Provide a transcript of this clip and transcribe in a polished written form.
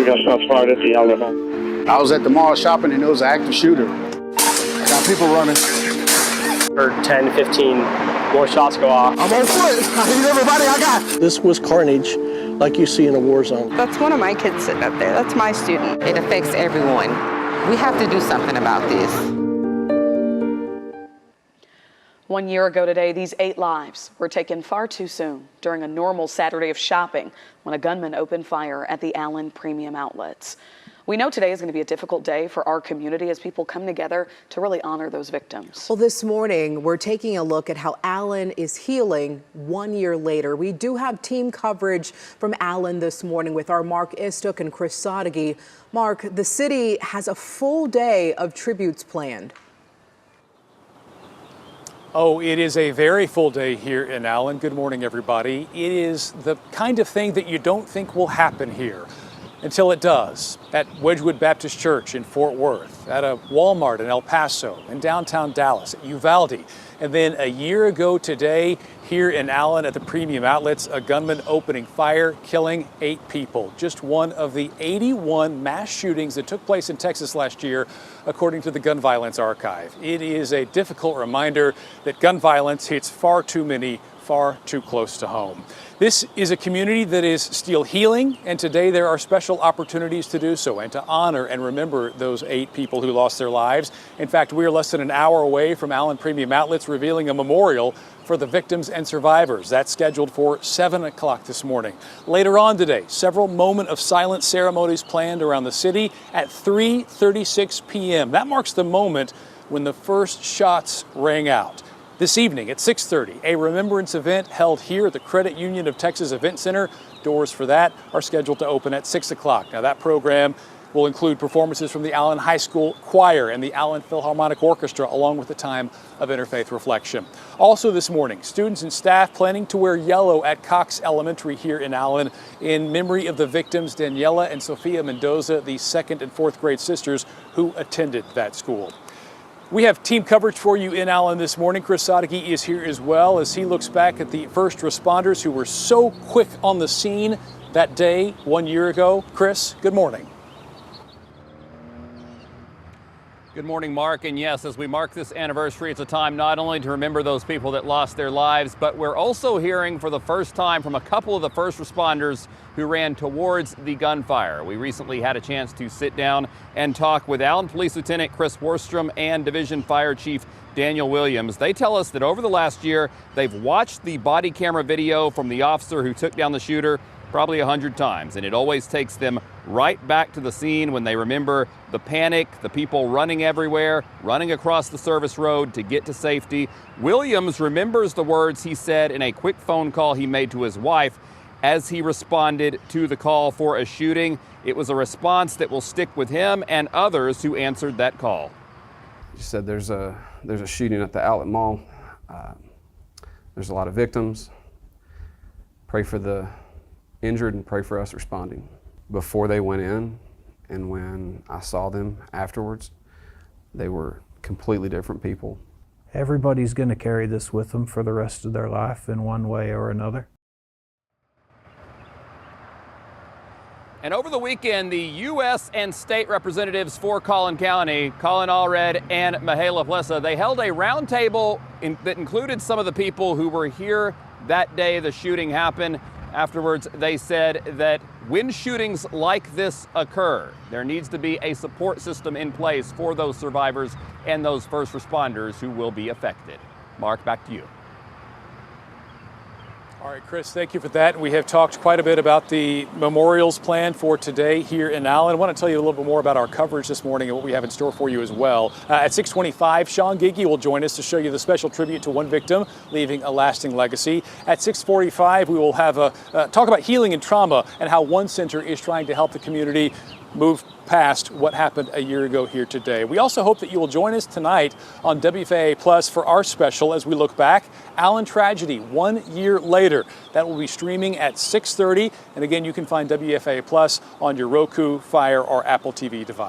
We got shots fired at the Allen. I was at the mall shopping and there was an active shooter. I got people running. Heard 10, 15 more shots go off. I'm on foot. I need everybody I got. This was carnage like you see in a war zone. That's one of my kids sitting up there. That's my student. It affects everyone. We have to do something about this. 1 year ago today, these 8 lives were taken far too soon during a normal Saturday of shopping when a gunman opened fire at the Allen Premium Outlets. We know today is going to be a difficult day for our community as people come together to really honor those victims. Well, this morning, we're taking a look at how Allen is healing 1 year later. We do have team coverage from Allen this morning with our Mark Istuk and Chris Sadeghi. Mark, the city has a full day of tributes planned. Oh, it is a very full day here in Allen. Good morning, everybody. It is the kind of thing that you don't think will happen here until it does. At Wedgwood Baptist Church in Fort Worth, at a Walmart in El Paso, in downtown Dallas, at Uvalde. And then a year ago today, here in Allen at the Premium Outlets, a gunman opening fire, killing 8 people. Just one of the 81 mass shootings that took place in Texas last year, according to the Gun Violence Archive. It is a difficult reminder that gun violence hits far too many, far too close to home. This is a community that is still healing, and today there are special opportunities to do so and to honor and remember those 8 people who lost their lives. In fact, we are less than an hour away from Allen Premium Outlets revealing a memorial for the victims and survivors. That's scheduled for 7 o'clock this morning. Later on today, several moment of silence ceremonies planned around the city at 3:36 p.m. That marks the moment when the first shots rang out. This evening at 6:30, a remembrance event held here at the Credit Union of Texas Event Center. Doors for that are scheduled to open at 6 o'clock. Now, that program will include performances from the Allen High School Choir and the Allen Philharmonic Orchestra, along with the time of interfaith reflection. Also this morning, students and staff planning to wear yellow at Cox Elementary here in Allen in memory of the victims Daniela and Sophia Mendoza, the 2nd and 4th grade sisters who attended that school. We have team coverage for you in Allen this morning. Chris Sadeghi is here as well as he looks back at the first responders who were so quick on the scene that day 1 year ago. Chris, good morning. Good morning, Mark. And yes, as we mark this anniversary, it's a time not only to remember those people that lost their lives, but we're also hearing for the first time from a couple of the first responders who ran towards the gunfire. We recently had a chance to sit down and talk with Allen Police Lieutenant Chris Worstrom and Division Fire Chief Daniel Williams. They tell us that over the last year, they've watched the body camera video from the officer who took down the shooter probably 100 times, and it always takes them right back to the scene when they remember the panic, the people running everywhere, running across the service road to get to safety. Williams remembers the words he said in a quick phone call he made to his wife as he responded to the call for a shooting. It was a response that will stick with him and others who answered that call. He said there's a shooting at the outlet mall. There's a lot of victims. Pray for the injured and pray for us responding. Before they went in and when I saw them afterwards, they were completely different people. Everybody's going to carry this with them for the rest of their life in one way or another. And over the weekend, the U.S. and state representatives for Collin County, Colin Allred and Mihaela Plessa, they held a roundtable that included some of the people who were here that day the shooting happened. Afterwards, they said that when shootings like this occur, there needs to be a support system in place for those survivors and those first responders who will be affected. Mark, back to you. All right, Chris, thank you for that. We have talked quite a bit about the memorials planned for today here in Allen. I want to tell you a little bit more about our coverage this morning and what we have in store for you as well. At 6:25, Sean Giggy will join us to show you the special tribute to one victim, leaving a lasting legacy. At 6:45, we will have a talk about healing and trauma and how one center is trying to help the community move past what happened a year ago here today. We also hope that you will join us tonight on WFAA Plus for our special as we look back, Allen Tragedy 1 year later. That will be streaming at 6:30. And again, you can find WFAA Plus on your Roku, Fire, or Apple TV device.